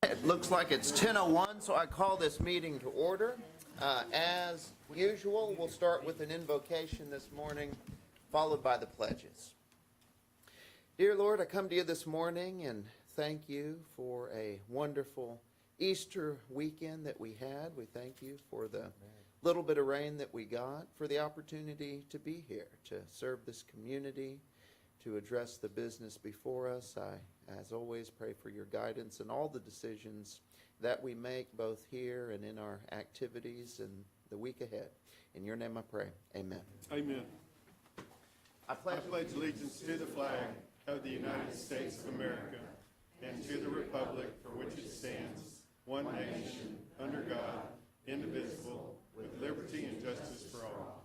It looks like it's 10:01, so I call this meeting to order. As usual, we'll start with an invocation this morning, followed by the pledges. Dear Lord, I come to you this morning and thank you for a wonderful Easter weekend that we had. We thank you for the little bit of rain that we got, for the opportunity to be here, to serve this community, to address the business before us. I, as always, pray for your guidance in all the decisions that we make, both here and in our activities in the week ahead. In your name I pray. Amen. Amen. I I pledge pledge allegiance to the flag of the United States of America and to the republic for which it stands, one nation, under God, indivisible, with liberty and justice for all.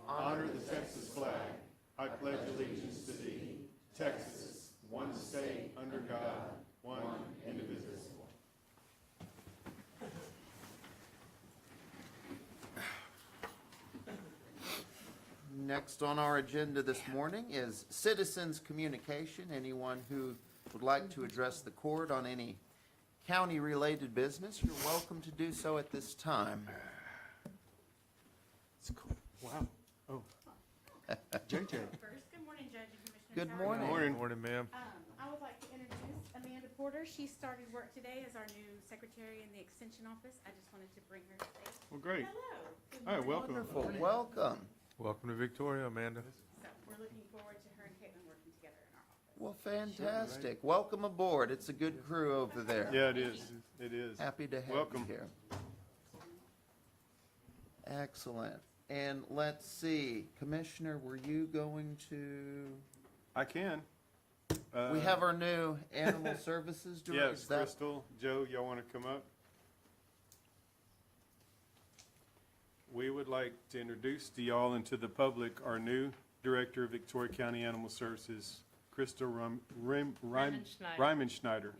Honor the Texas flag. I pledge allegiance to thee, Texas, one state, under God, one indivisible. Next on our agenda this morning is citizens communication. Anyone who would like to address the court on any county-related business, you're welcome to do so at this time. It's cool. Wow. Oh. JJ. First, good morning, Judge and Commissioners. Good How are you? morning. Morning, ma'am. I would like to introduce Amanda Porter. She started work today as our new secretary in the Extension Office. I just wanted to bring her today. Well, great. Hello. Good All right, morning. welcome. Wonderful. Welcome. Welcome to Victoria, Amanda. So we're looking forward to her and Caitlin working together in our office. Well, fantastic. Welcome aboard. It's a good crew over there. Yeah, it is. It is. Happy to have Welcome. you here. Excellent. And let's see, Commissioner, were you going to? I can. We have our new Animal Services Director. Yes, Crystal, Joe, y'all want to come up? We would like to introduce to y'all and to the public our new Director of Victoria County Animal Services, Crystal Reimenschneider. Raymond Schneider.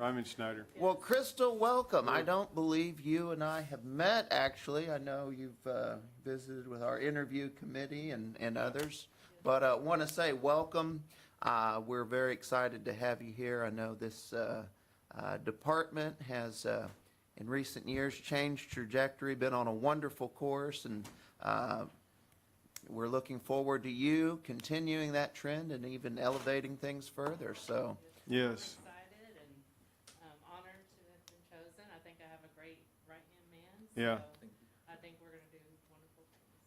Reimenschneider. Well, Crystal, welcome. I don't believe you and I have met, actually. I know you've visited with our interview committee and others, but I want to say welcome. We're very excited to have you here. I know this department has, in recent years, changed trajectory, been on a wonderful course, and we're looking forward to you continuing that trend and even elevating things further. So, Yes. Excited and honored to have been chosen. I think I have a great right-hand man. Yeah. So I think we're going to do wonderful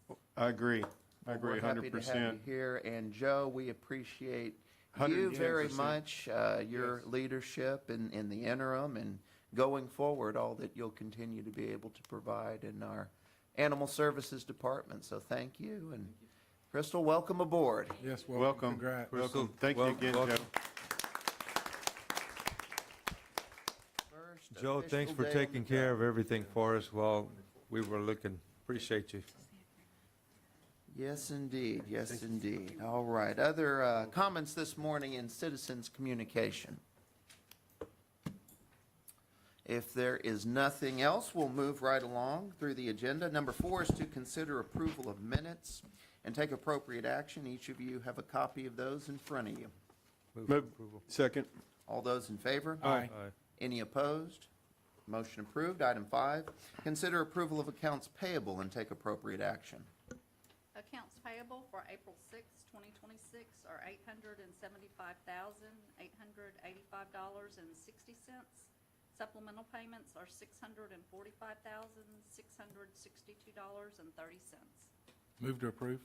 things. I agree. I agree we're happy to have 100%. you here. And Joe, we appreciate you 110%. very much, your Yes. leadership in the interim and going forward, all that you'll continue to be able to provide in our Animal Services Department. So thank you. And Crystal, welcome aboard. Yes, Welcome. Congrats. Welcome. Thank you Welcome. again, Joe. Welcome. First Joe, thanks official for day on taking the care job. of everything for us while we were looking. Appreciate you. Yes, indeed. Yes, indeed. All right. Other comments this morning in citizens communication? If there is nothing else, we'll move right along through the agenda. Number 4 is to consider approval of minutes and take appropriate action. Each of you have a copy of those in front of you. Move Move. approval. Second. All those in favor? Aye. Aye. Any opposed? Motion approved. Item 5, consider approval of accounts payable and take appropriate action. Accounts payable for April 6, 2026 are $875,885.60. Supplemental payments are $645,662.30. Move to approve.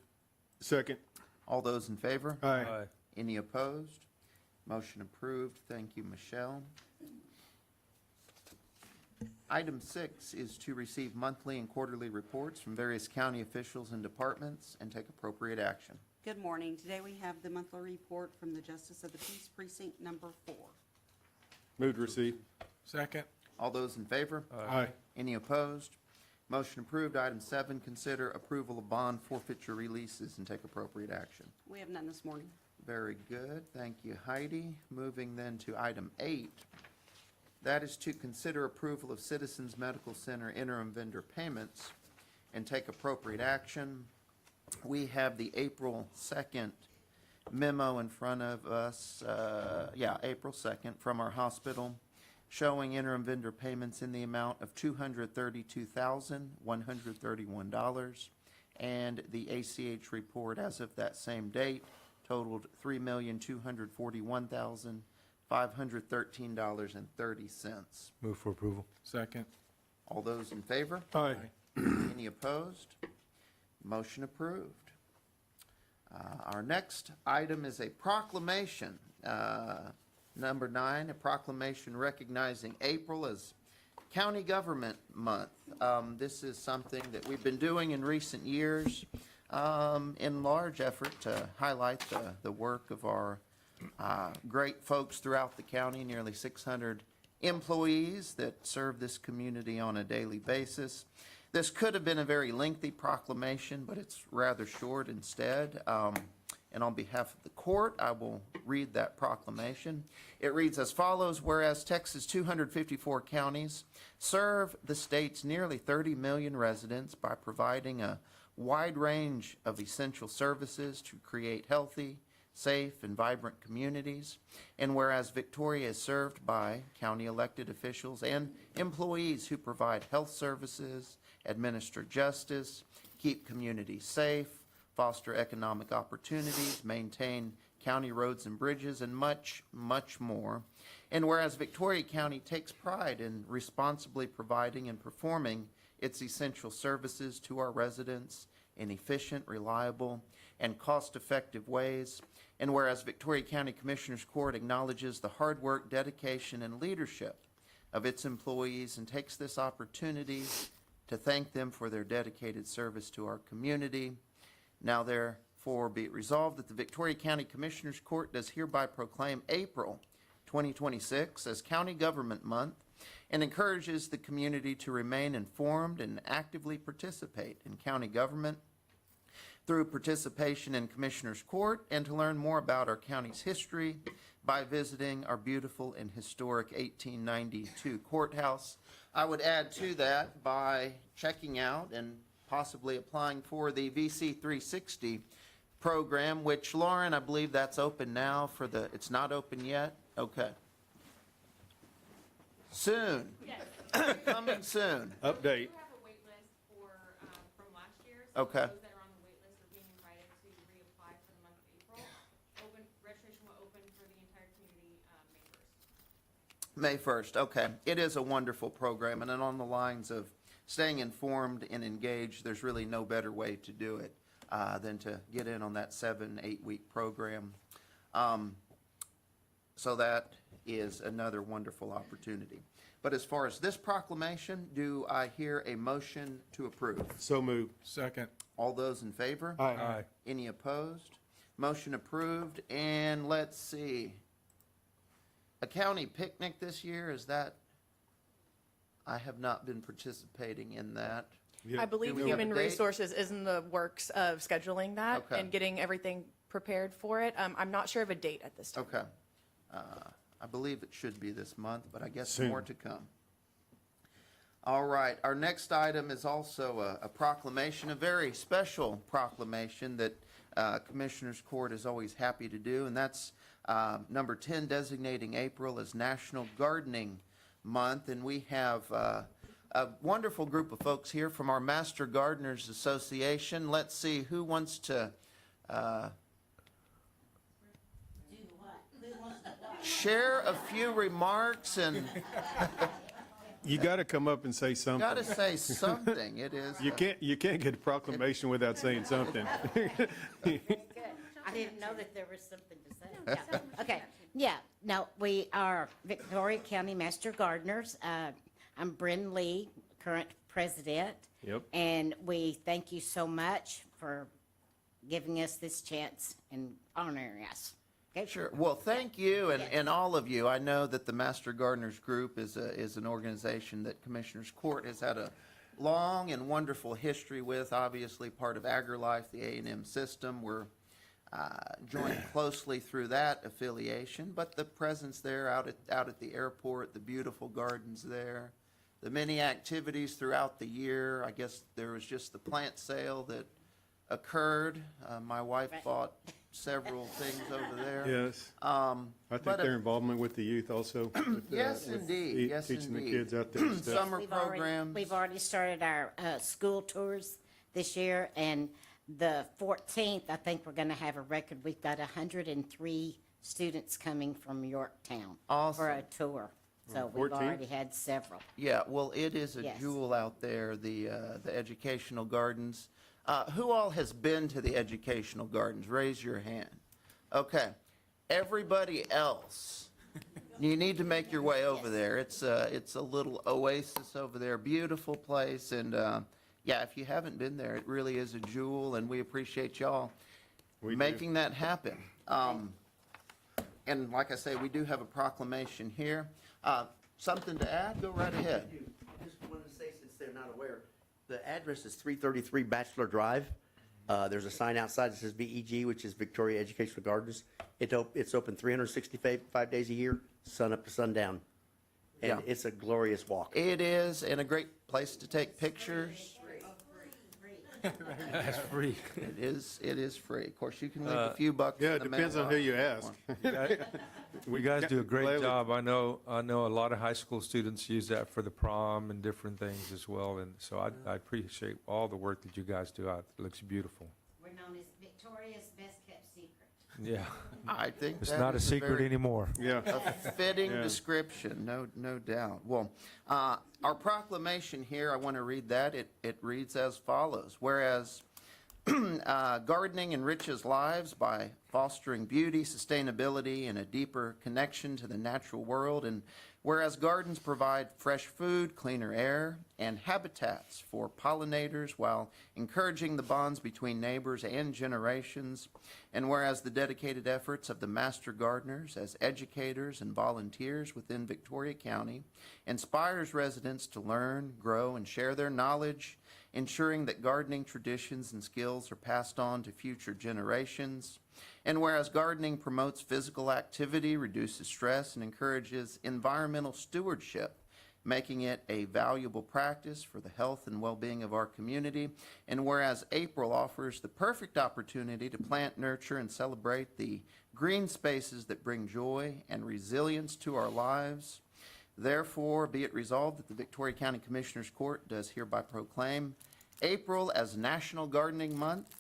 Second. All those in favor? Aye. Aye. Any opposed? Motion approved. Thank you, Michelle. Item 6 is to receive monthly and quarterly reports from various county officials and departments and take appropriate action. Good morning. Today we have the monthly report from the Justice of the Peace Precinct Number 4. Move to receive. Second. All those in favor? Aye. Any opposed? Motion approved. Item 7, consider approval of bond forfeiture releases and take appropriate action. We have none this morning. Very good. Thank you, Heidi. Moving then to item 8. That is to consider approval of Citizens Medical Center interim vendor payments and take appropriate action. We have the April 2nd memo in front of us, April 2nd, from our hospital, showing interim vendor payments in the amount of $232,131. And the ACH report as of that same date totaled $3,241,513.30. Move for approval. Second. All those in favor? Aye. Any opposed? Motion approved. Our next item is a proclamation. Number 9, a proclamation recognizing April as County Government Month. This is something that we've been doing in recent years in large effort to highlight the work of our great folks throughout the county, nearly 600 employees that serve this community on a daily basis. This could have been a very lengthy proclamation, but it's rather short instead. And on behalf of the court, I will read that proclamation. It reads as follows: whereas Texas' 254 counties serve the state's nearly 30 million residents by providing a wide range of essential services to create healthy, safe, and vibrant communities. And whereas Victoria is served by county elected officials and employees who provide health services, administer justice, keep communities safe, foster economic opportunities, maintain county roads and bridges, and much, much more. And whereas Victoria County takes pride in responsibly providing and performing its essential services to our residents in efficient, reliable, and cost-effective ways. And whereas Victoria County Commissioners Court acknowledges the hard work, dedication, and leadership of its employees and takes this opportunity to thank them for their dedicated service to our community. Now therefore be it resolved that the Victoria County Commissioners Court does hereby proclaim April 2026 as County Government Month and encourages the community to remain informed and actively participate in county government through participation in Commissioners Court, and to learn more about our county's history by visiting our beautiful and historic 1892 courthouse. I would add to that by checking out and possibly applying for the VC 360 program, which, Lauren, I believe that's open now for it's not open yet? Okay. Soon. Yes. Coming soon. Update. We have a wait list for, from last year. Okay. Those that are on the wait list are being invited to reapply for the month of April. Registration will open for the entire community, May 1st. May 1st, okay. It is a wonderful program, and then on the lines of staying informed and engaged, there's really no better way to do it than to get in on that 7-8 week program. So that is another wonderful opportunity. But as far as this proclamation, do I hear a motion to approve? So moved. Second. All those in favor? Aye. Any opposed? Motion approved. And let's see. A county picnic this year, is that? I have not been participating in that. I believe we have Human a date? Resources is in the works of scheduling that Okay. and getting everything prepared for it. I'm not sure of a date at this time. Okay. I believe it should be this month, but I guess Soon. more to come. All right, our next item is also a proclamation, a very special proclamation that Commissioners Court is always happy to do, and that's number 10, designating April as National Gardening Month. And we have a wonderful group of folks here from our Master Gardeners Association. Let's see, who wants to share a few remarks and You got to come up and say something. got to say something. It is. You can't get a proclamation without saying something. I didn't know that there was something to say. Yeah. Okay, yeah, no, we are Victoria County Master Gardeners. I'm Bryn Lee, current president. Yep. And we thank you so much for giving us this chance and honoring us. Okay? Sure. Well, thank you and all of you. I know that the Master Gardeners Group is an organization that Commissioners Court has had a long and wonderful history with, obviously part of AgriLife, the A&M system. We're joined closely through that affiliation, but the presence there out at the airport, the beautiful gardens there, the many activities throughout the year. I guess there was just the plant sale that occurred. My wife Right. bought several things over there. Yes. I think But, their involvement with the youth also. with, Yes, with indeed. Yes, teaching indeed. the kids out there and stuff. Summer programs. We've already started our school tours this year, and the 14th, I think we're going to have a record. We've got 103 students coming from Yorktown for a tour. So we've 14th? already had several. Yeah, well, it is a Yes. jewel out there, the educational gardens. Who all has been to the educational gardens? Raise your hand. Okay. Everybody else, you need to make your way over there. It's a little oasis over there, beautiful place, and yeah, if you haven't been there, it really is a jewel, and we appreciate y'all We do. making that happen. And like I say, we do have a proclamation here. Something to add? Go right ahead. Just wanted to say, since they're not aware, the address is 333 Bachelor Drive. There's a sign outside that says VEG, which is Victoria Educational Gardens. It's open 365 days a year, sun up to sundown. And Yeah. it's a glorious walk. It is, and a great place to take pictures. That's free. It is free. Of course, you can leave a few bucks. Yeah, in it the depends on who you ask. You guys do a great Gladly. job. I know a lot of high school students use that for the prom and different things as well, and so I appreciate all the work that you guys do out. It looks beautiful. We're known as Victoria's best kept secret. Yeah, I think it's that not a is secret very- anymore. Yeah. A fitting Yeah. description, no doubt. Well, our proclamation here, I want to read that. It reads as follows. Whereas gardening enriches lives by fostering beauty, sustainability, and a deeper connection to the natural world. And whereas gardens provide fresh food, cleaner air, and habitats for pollinators while encouraging the bonds between neighbors and generations. And whereas the dedicated efforts of the master gardeners as educators and volunteers within Victoria County inspires residents to learn, grow, and share their knowledge, ensuring that gardening traditions and skills are passed on to future generations. And whereas gardening promotes physical activity, reduces stress, and encourages environmental stewardship, making it a valuable practice for the health and well-being of our community. And whereas April offers the perfect opportunity to plant, nurture, and celebrate the green spaces that bring joy and resilience to our lives. Therefore, be it resolved that the Victoria County Commissioners Court does hereby proclaim April as National Gardening Month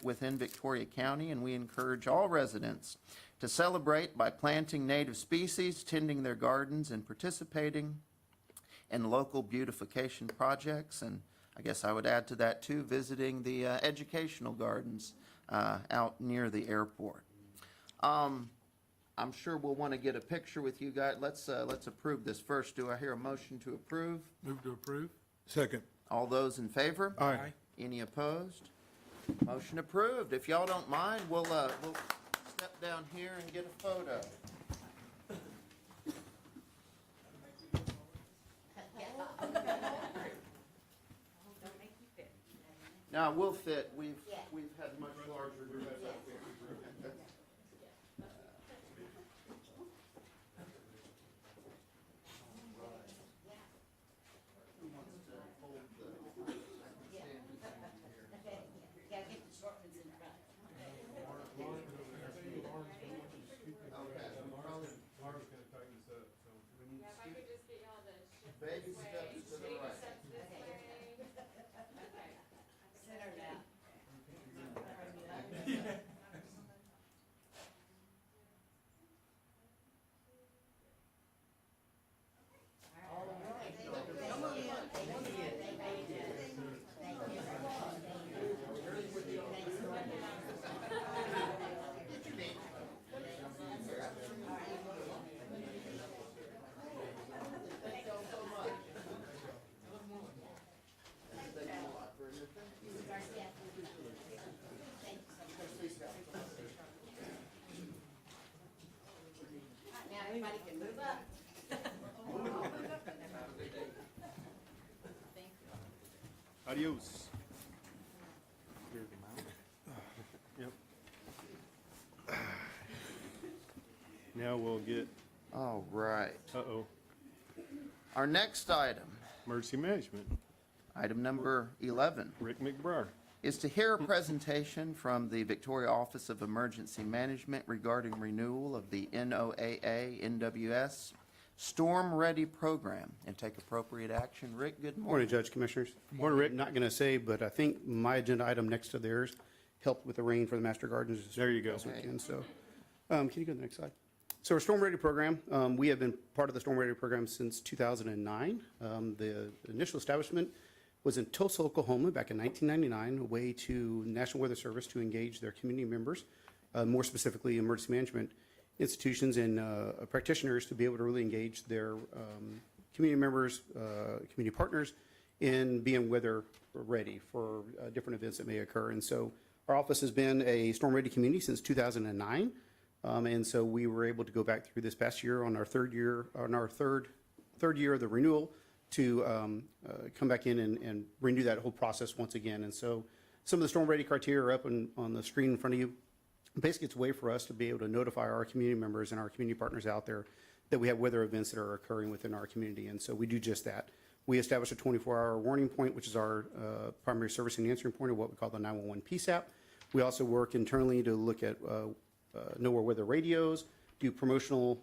within Victoria County, and we encourage all residents to celebrate by planting native species, tending their gardens, and participating in local beautification projects. And I guess I would add to that too, visiting the educational gardens out near the airport. I'm sure we'll want to get a picture with you guys. Let's approve this first. Do I hear a motion to approve? Move to approve? Second. All those in favor? Aye. Any opposed? Motion approved. If y'all don't mind, we'll step down here and get a photo. Now, we'll fit. We've had much larger groups up here. Yeah, get the short ones in front. Yeah, if I could just get y'all to shift Baby this way. steps to the Baby right. steps this way. Okay. Center now. Now everybody can move up. Adios. Yep. Now we'll get, All right. uh-oh, Our next item, emergency management, item number 11. Rick McBrayer. is to hear a presentation from the Victoria Office of Emergency Management regarding renewal of the NOAA NWS Storm Ready program and take appropriate action. Rick, good Morning, morning. Judge, Commissioners. Morning, Rick. Not going to say, but I think my agenda item next to theirs helped with the rain for the Master Gardens. There you go. This weekend, so, can you go to the next slide? So our Storm Ready program, we have been part of the Storm Ready program since 2009. The initial establishment was in Tulsa, Oklahoma, back in 1999, a way to National Weather Service to engage their community members, more specifically emergency management institutions and practitioners, to be able to really engage their community members, community partners in being weather ready for different events that may occur. And so our office has been a storm ready community since 2009. And so we were able to go back through this past year on our third year of the renewal to come back in and renew that whole process once again. And so some of the storm ready criteria are up on the screen in front of you. Basically, it's a way for us to be able to notify our community members and our community partners out there that we have weather events that are occurring within our community. And so we do just that. We establish a 24-hour warning point, which is our primary service and answering point, of what we call the 911 PSAP. We also work internally to look at NOAA weather radios, do promotional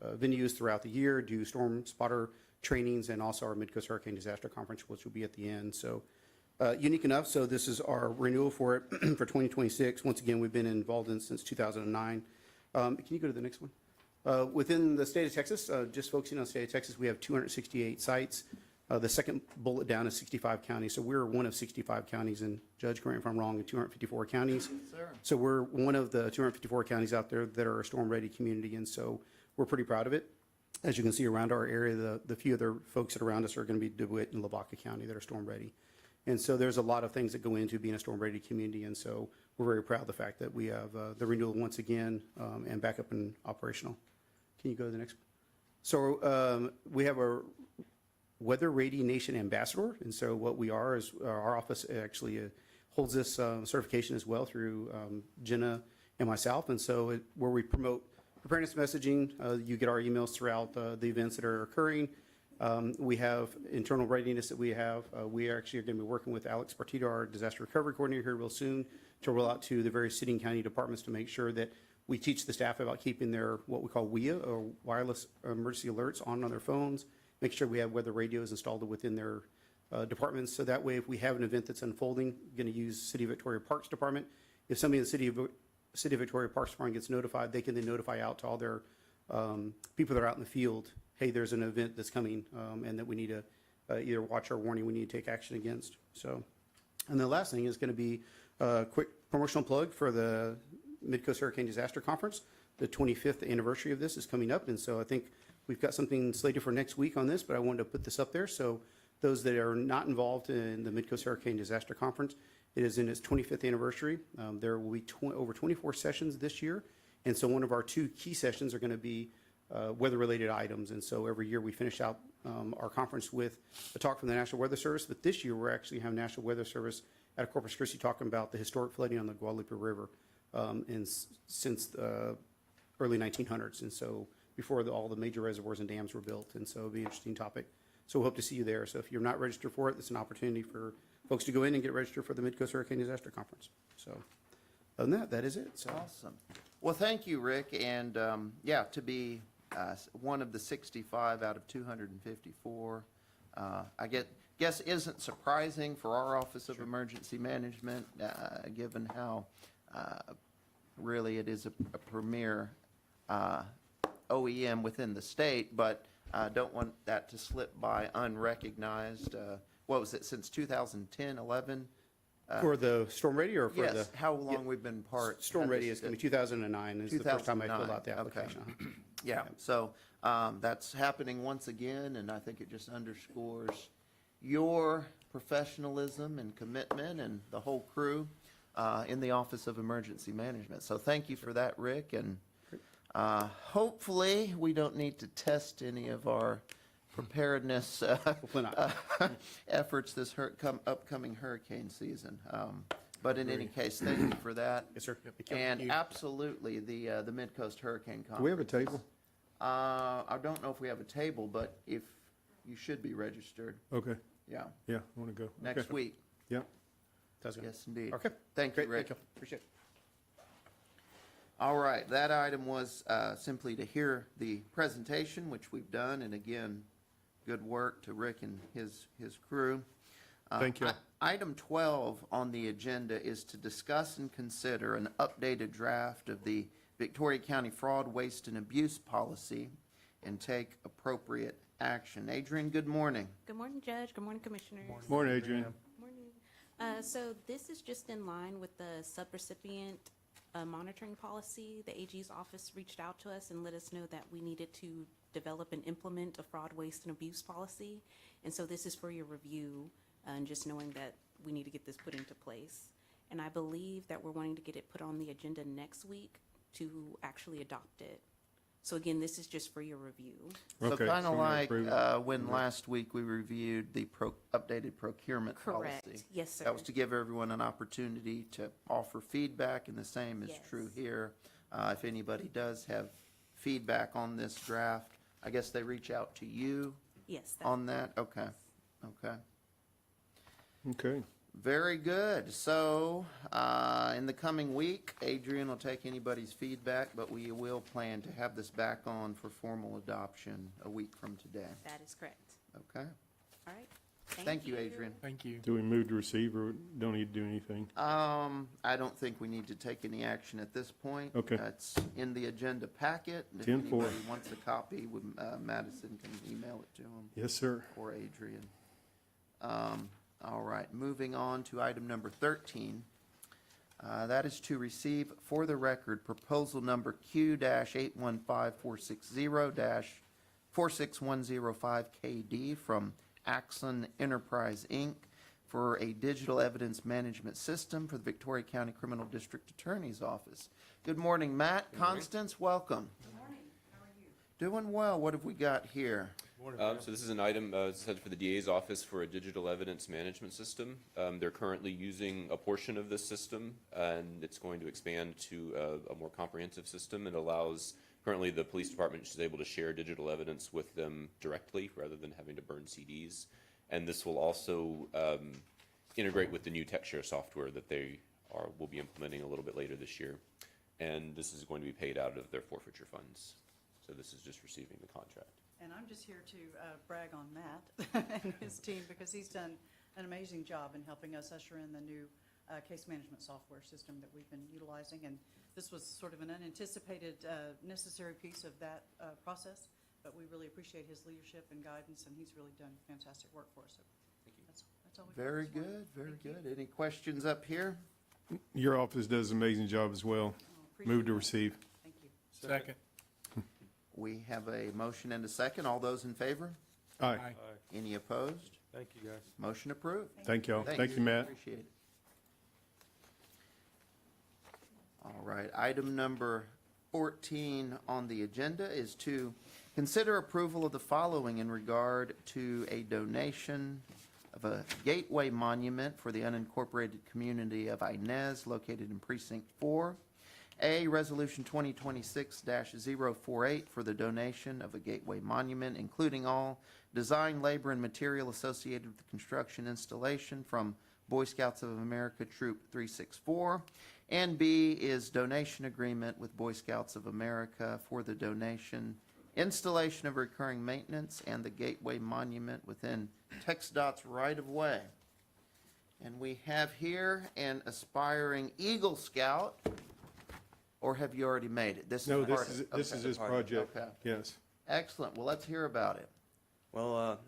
venues throughout the year, do storm spotter trainings, and also our Midcoast Hurricane Disaster Conference, which will be at the end. So unique enough, so this is our renewal for it for 2026. Once again, we've been involved in since 2009. Can you go to the next one? Within the state of Texas, just focusing on the state of Texas, we have 268 sites. The second bullet down is 65 counties. So we're one of 65 counties, and Judge, correct me if I'm wrong, in 254 counties. Sir. So we're one of the 254 counties out there that are a storm-ready community, and so we're pretty proud of it. As you can see around our area, the few other folks that are around us are going to be DeWitt and Lavaca County that are storm-ready. And so there's a lot of things that go into being a storm-ready community, and so we're very proud of the fact that we have the renewal once again and back up and operational. Can you go to the next one? So we have a Weather Ready Nation Ambassador, and so what we are is our office actually holds this certification as well through Jenna and myself, and so where we promote preparedness messaging, you get our emails throughout the events that are occurring. We have internal readiness that we have. We actually are going to be working with Alex Partito, our disaster recovery coordinator, here real soon to roll out to the various city and county departments to make sure that we teach the staff about keeping their what we call WIA, or wireless emergency alerts, on their phones. Make sure we have weather radios installed within their departments, so that way if we have an event that's unfolding, going to use City of Victoria Parks Department. If somebody in the City of Victoria Parks Department gets notified, they can then notify out to all their people that are out in the field, hey, there's an event that's coming and that we need to either watch or warning we need to take action against. So, and the last thing is going to be a quick promotional plug for the Midcoast Hurricane Disaster Conference. The 25th anniversary of this is coming up, and so I think we've got something slated for next week on this, but I wanted to put this up there. So those that are not involved in the Midcoast Hurricane Disaster Conference, it is in its 25th anniversary. There will be over 24 sessions this year, and so one of our two key sessions are going to be weather-related items. And so every year we finish out our conference with a talk from the National Weather Service, but this year we're actually having National Weather Service out of Corpus Christi talking about the historic flooding on the Guadalupe River since the early 1900s, and so before all the major reservoirs and dams were built, and so it'll be an interesting topic. So we hope to see you there. So if you're not registered for it, it's an opportunity for folks to go in and get registered for the Midcoast Hurricane Disaster Conference. So other than that is it. So. Awesome. Well, thank you, Rick. And yeah, to be one of the 65 out of 254, I guess isn't surprising for our Office of Emergency Management, given how really it is a premier OEM within the state, but don't want that to slip by unrecognized. What was it, since 2010, 11? For the Storm Ready, or for the? Yes, how long we've been part? Storm Ready is going to be 2009 is the first time I filled out the application. Okay. Yeah, so that's happening once again, and I think it just underscores your professionalism and commitment and the whole crew in the Office of Emergency Management. So thank you for that, Rick, and hopefully we don't need to test any of our preparedness efforts this upcoming hurricane season. But in any case, thank you for that. Yes, sir. And absolutely, the Midcoast Hurricane Conference. Do we have a table? I don't know if we have a table, but if you should be registered. Okay. Yeah, Yeah, I want to go. next Okay. week. Yeah. That's good. Yes, indeed. Okay. Thank you, Great, Rick. thank you. Appreciate it. All right, that item was simply to hear the presentation, which we've done, and again, good work to Rick and his crew. Thank you. Item 12 on the agenda is to discuss and consider an updated draft of the Victoria County Fraud, Waste, and Abuse Policy and take appropriate action. Adrian, good morning. Good morning, Judge. Good morning, Commissioners. Morning, Adrian. Morning. So this is just in line with the subrecipient monitoring policy. The AG's office reached out to us and let us know that we needed to develop and implement a fraud, waste, and abuse policy. And so this is for your review, and just knowing that we need to get this put into place. And I believe that we're wanting to get it put on the agenda next week to actually adopt it. So again, this is just for your review. So Okay, kind so of we're gonna like approve it. when last week we reviewed the updated procurement Correct. policy. Yes, sir. That was to give everyone an opportunity to offer feedback, and the same is Yes. true here. If anybody does have feedback on this draft, I guess they reach out to you Yes. on that? Okay, okay. Okay. Very good. So, in the coming week, Adrian will take anybody's feedback, but we will plan to have this back on for formal adoption a week from today. That is correct. Okay? All right. Thank you, Adrian. Thank you. Do we move to receive or don't need to do anything? I don't think we need to take any action at this point. Okay. It's in the agenda packet. If 10-4. anybody wants a copy, Madison can email it to him. Yes, sir. Or Adrian. All right, moving on to item number 13. That is to receive for the record proposal number Q-815460-46105KD from Axon Enterprise, Inc. for a digital evidence management system for the Victoria County Criminal District Attorney's Office. Good morning, Matt. Constance, welcome. Good morning. How are you? Doing well. What have we got here? So this is an item set for the DA's office for a digital evidence management system. They're currently using a portion of this system, and it's going to expand to a more comprehensive system. It allows, currently the police department is able to share digital evidence with them directly rather than having to burn CDs. And this will also integrate with the new TechShare software that they will be implementing a little bit later this year. And this is going to be paid out of their forfeiture funds. So this is just receiving the contract. And I'm just here to brag on Matt and his team, because he's done an amazing job in helping us usher in the new case management software system that we've been utilizing. And this was sort of an unanticipated, necessary piece of that process, but we really appreciate his leadership and guidance, and he's really done fantastic work for us. So Thank you. that's all we got Very this morning. good, very good. Any questions up here? Your office does an amazing job as well. Appreciate Move to that. receive. Thank you. Second. We have a motion and a second. All those in favor? Aye. Any opposed? Thank you, guys. Motion approved. Thank y'all. Thank you, Matt. Appreciate it. All right, item number 14 on the agenda is to consider approval of the following in regard to a donation of a gateway monument for the unincorporated community of Inez located in Precinct 4. A, Resolution 2026-048 for the donation of a gateway monument, including all design, labor, and material associated with the construction installation from Boy Scouts of America Troop 364. And B is donation agreement with Boy Scouts of America for the donation, installation of recurring maintenance, and the gateway monument within TxDOT's right-of-way. And we have here an aspiring Eagle Scout. Or have you already made it? This is No, part this of- is okay. his project. Okay. Yes. Excellent. Well, let's hear about it. Well,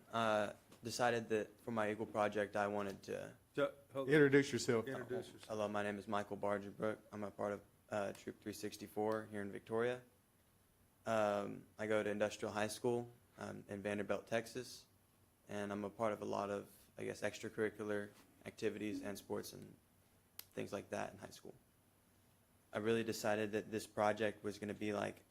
decided that for my Eagle project, I wanted to. Introduce yourself. Hello, my name is Michael Bargerbrook. I'm a part of Troop 364 here in Victoria. I go to Industrial High School in Vanderbilt, Texas, and I'm a part of a lot of, I guess, extracurricular activities and sports and things like that in high school. I really decided that this project was going to be like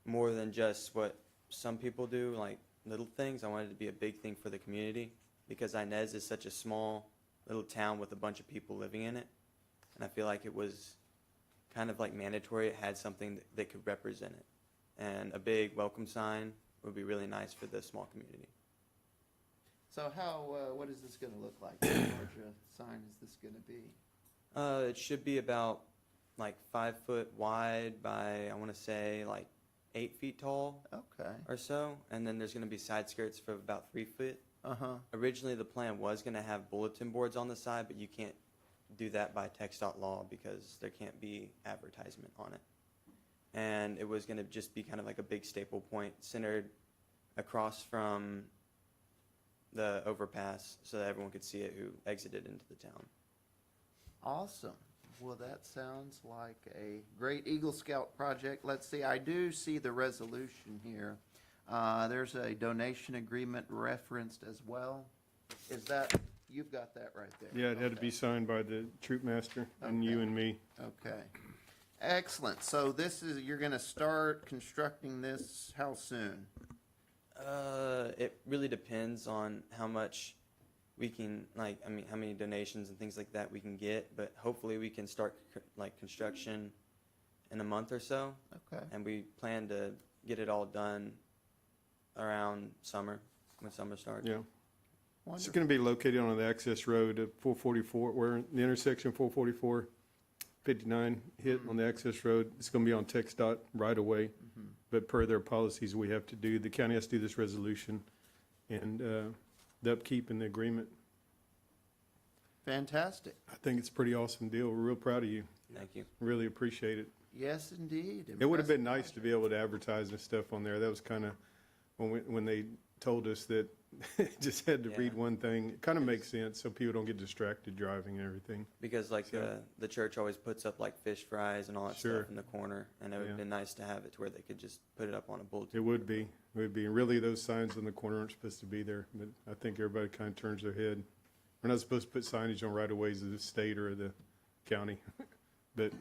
more than just what some people do, like little things. I wanted it to be a big thing for the community, because Inez is such a small little town with a bunch of people living in it, and I feel like it was kind of like mandatory. It had something that could represent it, and a big welcome sign would be really nice for the small community. So what is this going to look like? How large a sign is this going to be? It should be about like 5 foot wide by, I want to say, like 8 feet tall Okay. or so. And then there's going to be side skirts for about 3 feet. Uh-huh. Originally, the plan was going to have bulletin boards on the side, but you can't do that by TxDOT law because there can't be advertisement on it. And it was going to just be kind of like a big staple point centered across from the overpass so that everyone could see it who exited into the town. Awesome. Well, that sounds like a great Eagle Scout project. Let's see, I do see the resolution here. There's a donation agreement referenced as well. Is that, you've got that right there? Yeah, it had to Okay. be signed by the troop master and you Okay. and me. Okay. Excellent. So you're going to start constructing this how soon? It really depends on how much we can, like, I mean, how many donations and things like that we can get, but hopefully we can start construction in a month or so. Okay. And we plan to get it all done around summer, when summer starts. Yeah. It's Wonderful. going to be located on the access road at 444, where the intersection 444, 59 hit on the access road. It's going to be on TxDOT right away. But per their policies, we have to do, the county has to do this resolution and the upkeep and the agreement. Fantastic. I think it's a pretty awesome deal. We're real proud of you. Thank you. Really appreciate it. Yes, indeed. It would have been nice to be able to advertise and stuff on there. That was kind of, when they told us that just had to read one thing, it kind of makes sense so people don't get distracted driving and everything. Because like So- the church always puts up like fish fries and all that Sure. stuff in the corner, and it would have Yeah. been nice to have it to where they could just put it up on a bulletin. It would be. Really, those signs on the corner aren't supposed to be there, but I think everybody kind of turns their head. We're not supposed to put signage on right-of-ways of the state or the county, but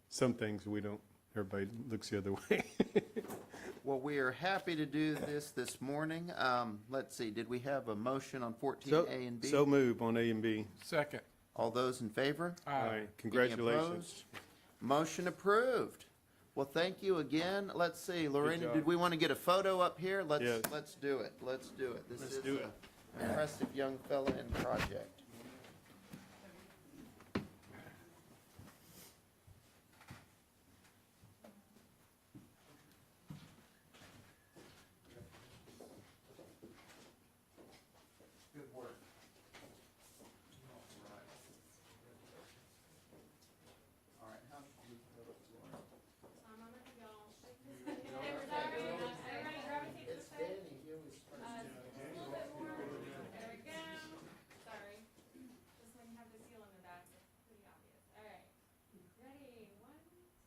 some things we don't. Everybody looks the other way. Well, we are happy to do this morning. Let's see, did we have a motion on 14A So, and B? so move on A and B. Second. All those in favor? Aye. Any Congratulations. opposed? Motion approved. Well, thank you again. Let's see, Lorena, job. did we want to get a photo up here? Yes. Let's do it. Let's do it. This Let's is do it. an impressive young fella in project. Good work. All right, how should we go up to our- It's Danny, he always starts There we go. Sorry. Just when you have the seal on the back, it's pretty obvious. All right. Ready? 1,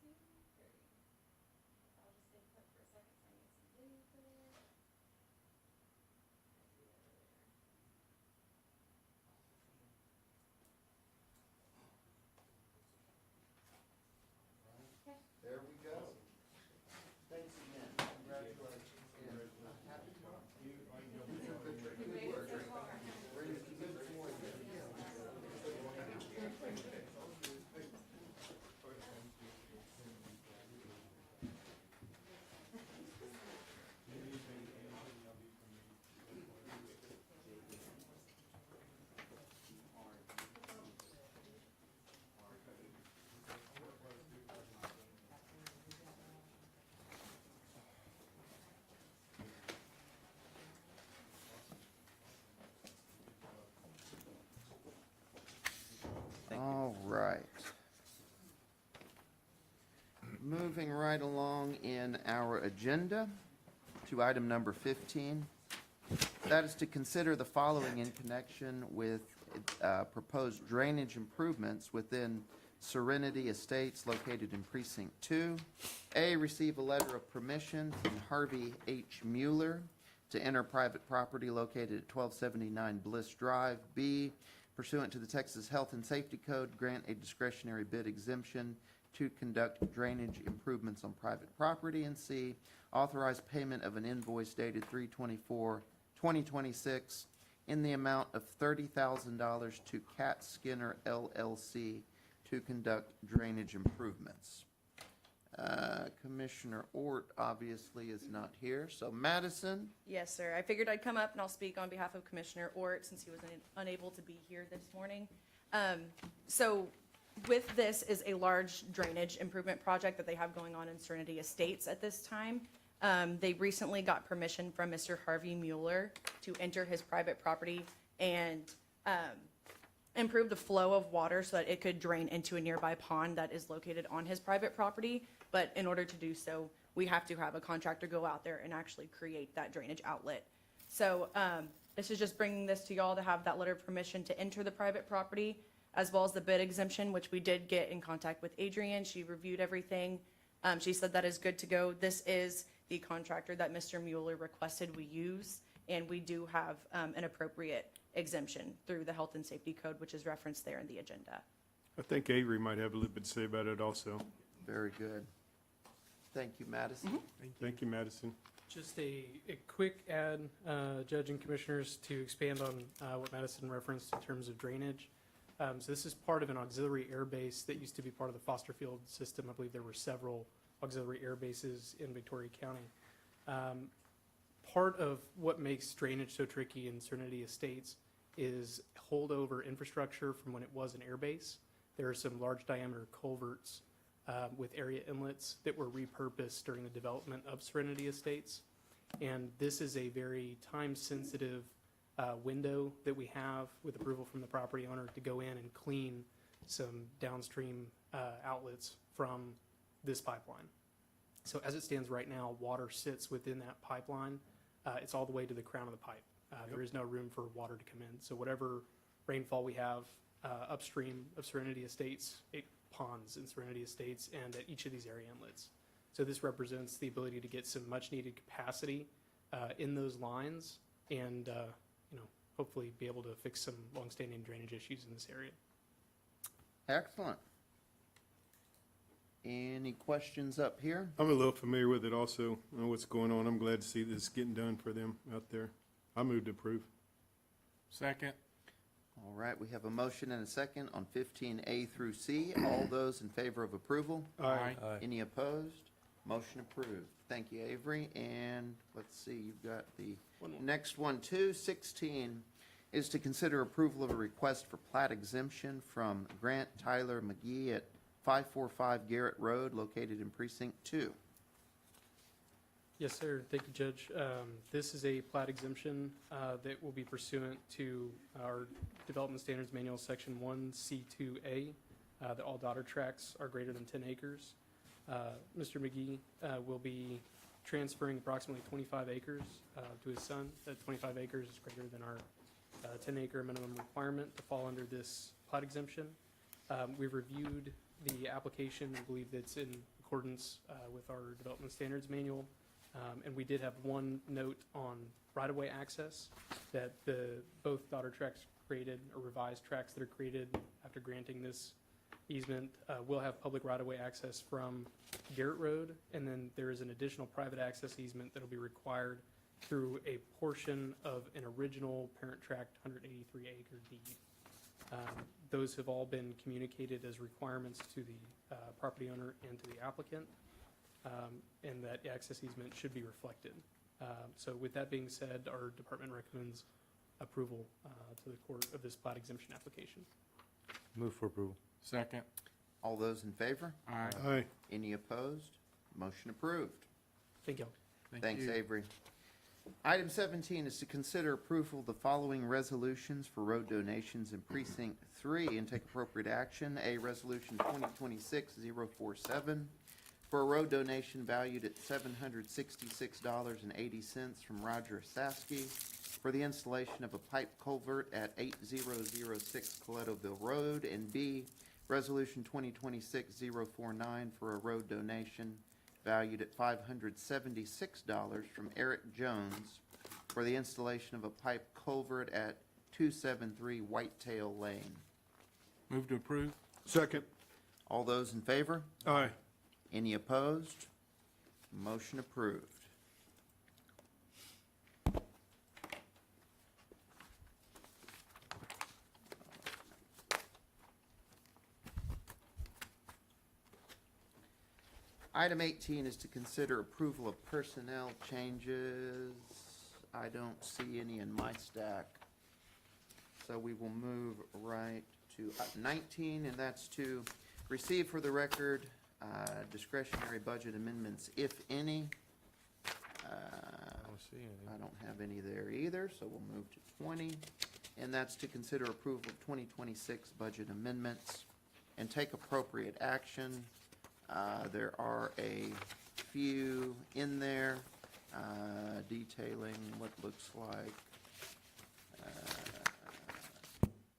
2, 3. I'll just stay put for a second so I get some video footage. There we go. Thanks again. Congratulations. And happy birthday. Good work. Bring it to the floor. All right. Moving right along in our agenda to item number 15. That is to consider the following in connection with proposed drainage improvements within Serenity Estates located in Precinct 2. A, receive a letter of permission from Harvey H. Mueller to enter private property located at 1279 Bliss Drive. B, pursuant to the Texas Health and Safety Code, grant a discretionary bid exemption to conduct drainage improvements on private property. And C, authorize payment of an invoice dated 3/24/2026 in the amount of $30,000 to Cat Skinner LLC to conduct drainage improvements. Commissioner Ort obviously is not here, so Madison, Yes, sir. I figured I'd come up and I'll speak on behalf of Commissioner Ort since he was unable to be here this morning. So with this is a large drainage improvement project that they have going on in Serenity Estates at this time. They recently got permission from Mr. Harvey Mueller to enter his private property and improve the flow of water so that it could drain into a nearby pond that is located on his private property. But in order to do so, we have to have a contractor go out there and actually create that drainage outlet. So this is just bringing this to y'all to have that letter of permission to enter the private property, as well as the bid exemption, which we did get in contact with Adrian. She reviewed everything. She said that is good to go. This is the contractor that Mr. Mueller requested we use, and we do have an appropriate exemption through the Health and Safety Code, which is referenced there in the agenda. I think Avery might have a little bit to say about it also. very good. Thank you, Madison. Thank you, Madison. Just a quick add, Judge and Commissioners, to expand on what Madison referenced in terms of drainage. So this is part of an auxiliary air base that used to be part of the Foster Field system. I believe there were several auxiliary air bases in Victoria County. Part of what makes drainage so tricky in Serenity Estates is holdover infrastructure from when it was an air base. There are some large diameter culverts with area inlets that were repurposed during the development of Serenity Estates. And this is a very time-sensitive window that we have with approval from the property owner to go in and clean some downstream outlets from this pipeline. So as it stands right now, water sits within that pipeline. It's all the way to the crown of the pipe. There is no room for water to come in. So whatever rainfall we have upstream of Serenity Estates, it ponds in Serenity Estates and at each of these area inlets. So this represents the ability to get some much needed capacity in those lines and hopefully be able to fix some longstanding drainage issues in this area. Excellent. Any questions up here? I'm a little familiar with it also. I know what's going on. I'm glad to see this getting done for them out there. I move to approve. Second. All right, we have a motion and a second on 15A through C. All those in favor of approval? Aye. Any opposed? Motion approved. Thank you, Avery. And let's see, you've got the next one too. 16 is to consider approval of a request for plat exemption from Grant Tyler McGee at 545 Garrett Road, located in Precinct 2. Yes, sir. Thank you, Judge. This is a plat exemption that will be pursuant to our Development Standards Manual, Section 1C2A, that all daughter tracts are greater than 10 acres. Mr. McGee will be transferring approximately 25 acres to his son. That 25 acres is greater than our 10-acre minimum requirement to fall under this plat exemption. We've reviewed the application and believe that's in accordance with our Development Standards Manual. And we did have one note on right-of-way access, that both daughter tracts created, or revised tracts that are created after granting this easement will have public right-of-way access from Garrett Road, and then there is an additional private access easement that will be required through a portion of an original parent tract 183-acre deed. Those have all been communicated as requirements to the property owner and to the applicant. And that access easement should be reflected. So with that being said, our department recommends approval to the court of this plat exemption application. Move for approval. Second. All those in favor? Aye. Aye. Any opposed? Motion approved. Thank you. Thanks, Avery. Item 17 is to consider approval of the following resolutions for road donations in Precinct 3 and take appropriate action. A, Resolution 2026-047 for a road donation valued at $766.80 from Roger Saski for the installation of a pipe culvert at 8006 Colettoville Road. And B, Resolution 2026-049 for a road donation valued at $576 from Eric Jones for the installation of a pipe culvert at 273 Whitetail Lane. Move to approve. Second. All those in favor? Aye. Any opposed? Motion approved. Item 18 is to consider approval of personnel changes. I don't see any in my stack. So we will move right to 19, and that's to receive for the record discretionary budget amendments, if any. I don't see any. I don't have any there either, so we'll move to 20. And that's to consider approval of 2026 budget amendments and take appropriate action. There are a few in there detailing what looks like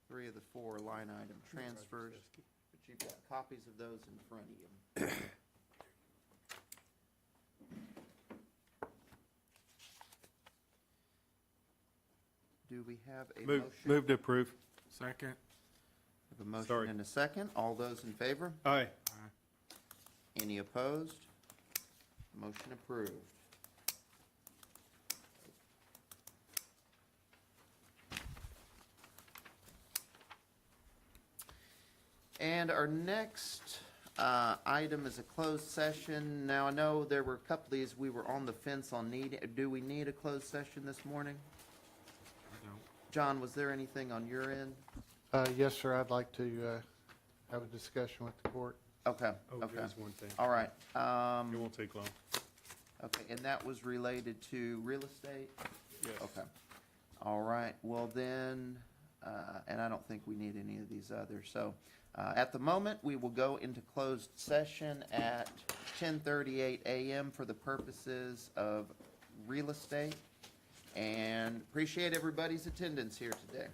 3 of the 4 line item transfers, but you've got copies of those in front of you. Do we have a motion? Move to approve. Second. Have a motion Sorry. and a second. All those in favor? Aye. Any opposed? Motion approved. And our next item is a closed session. Now, I know there were a couple of these, we were on the fence on do we need a closed session this morning? John, was there anything on your end? Yes, sir, I'd like to have a discussion with the court. Okay, Oh, okay. there's one thing. All right. It won't take long. Okay, and that was related to real estate? Yes. Okay. All right, well then, and I don't think we need any of these others. So at the moment, we will go into closed session at 10:38 a.m. for the purposes of real estate. And appreciate everybody's attendance here today.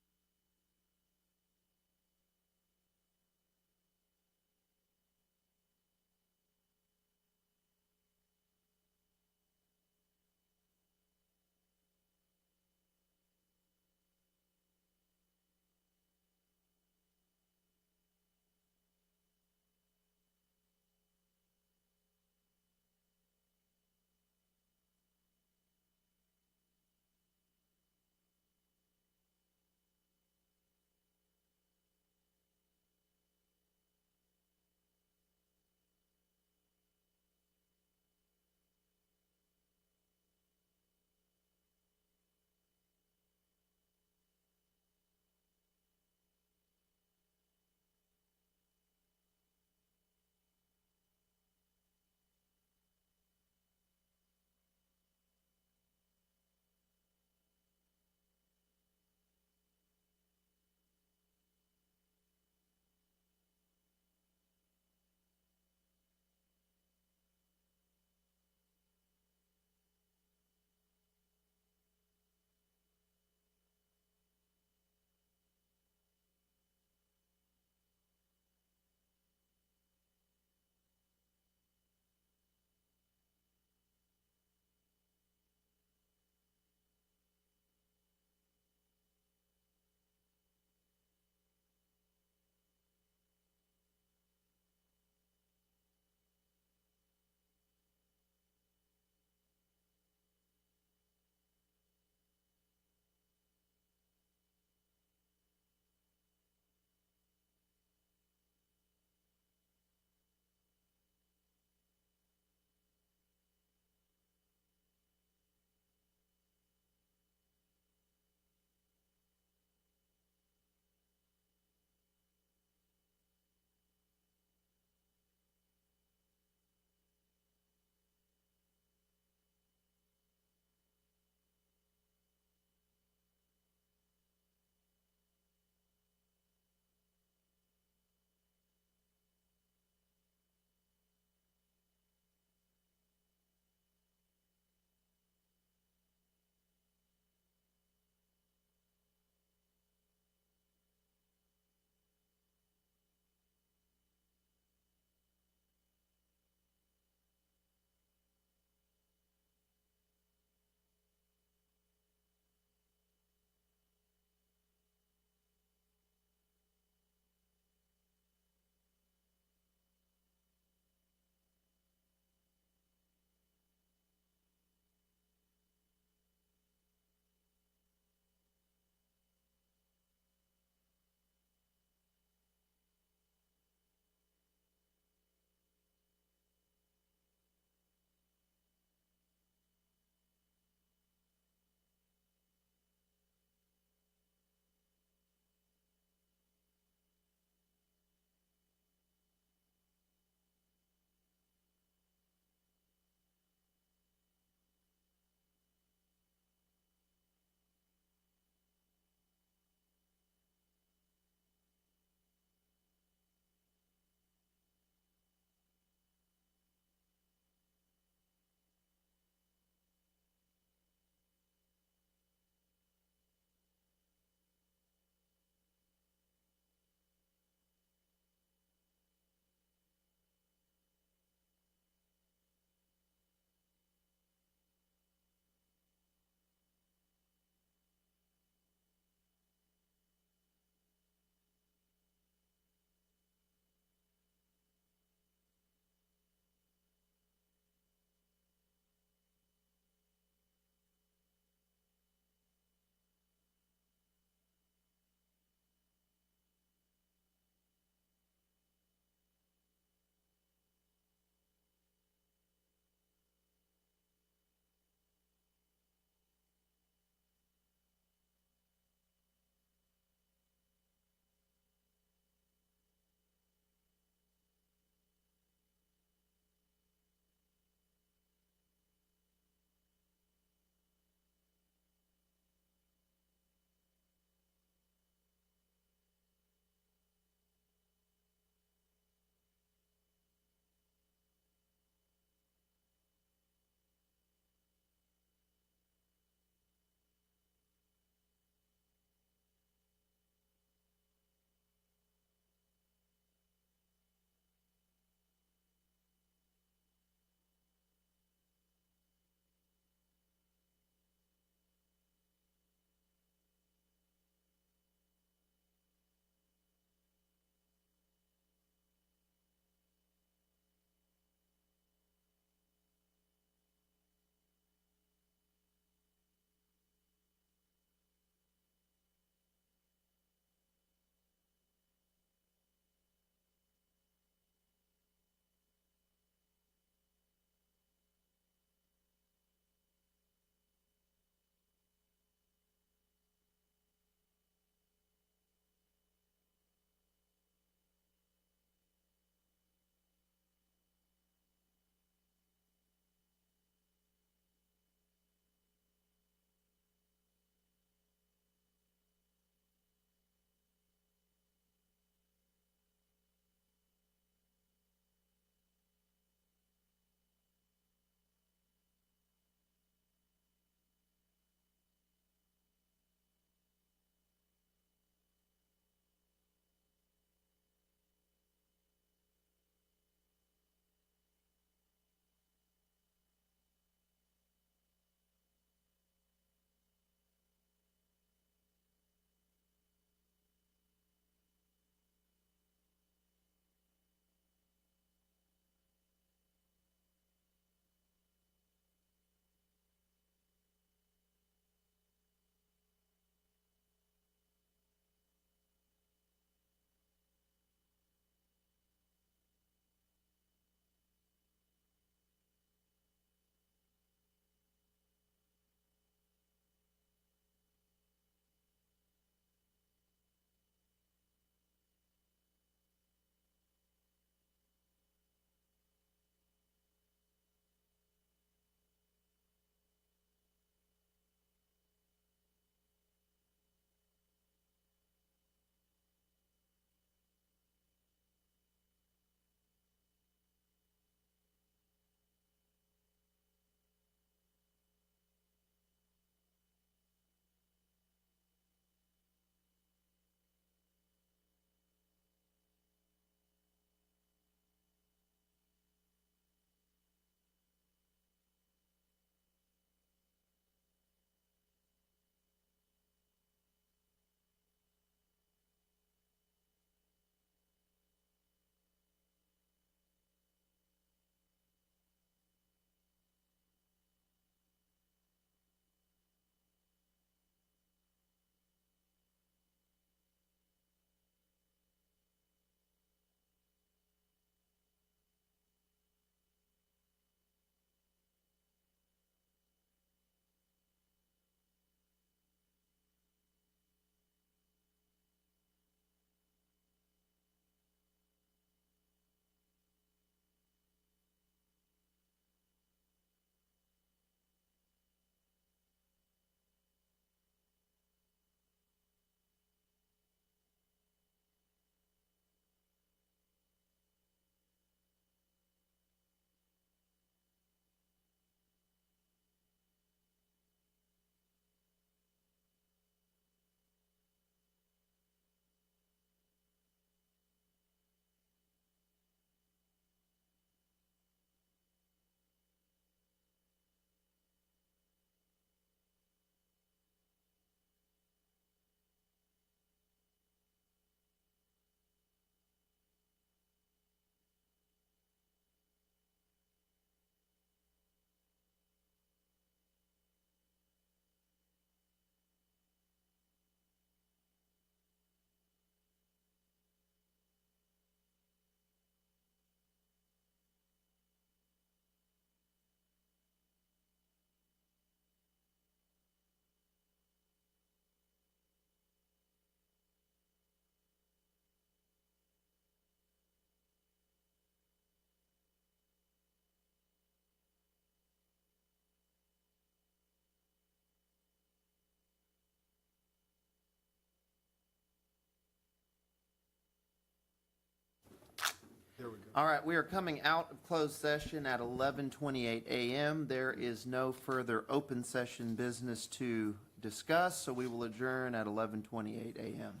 All right, we are coming out of closed session at 11:28 a.m. There is no further open session business to discuss, so we will adjourn at 11:28 a.m.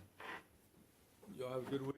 Y'all have a good week.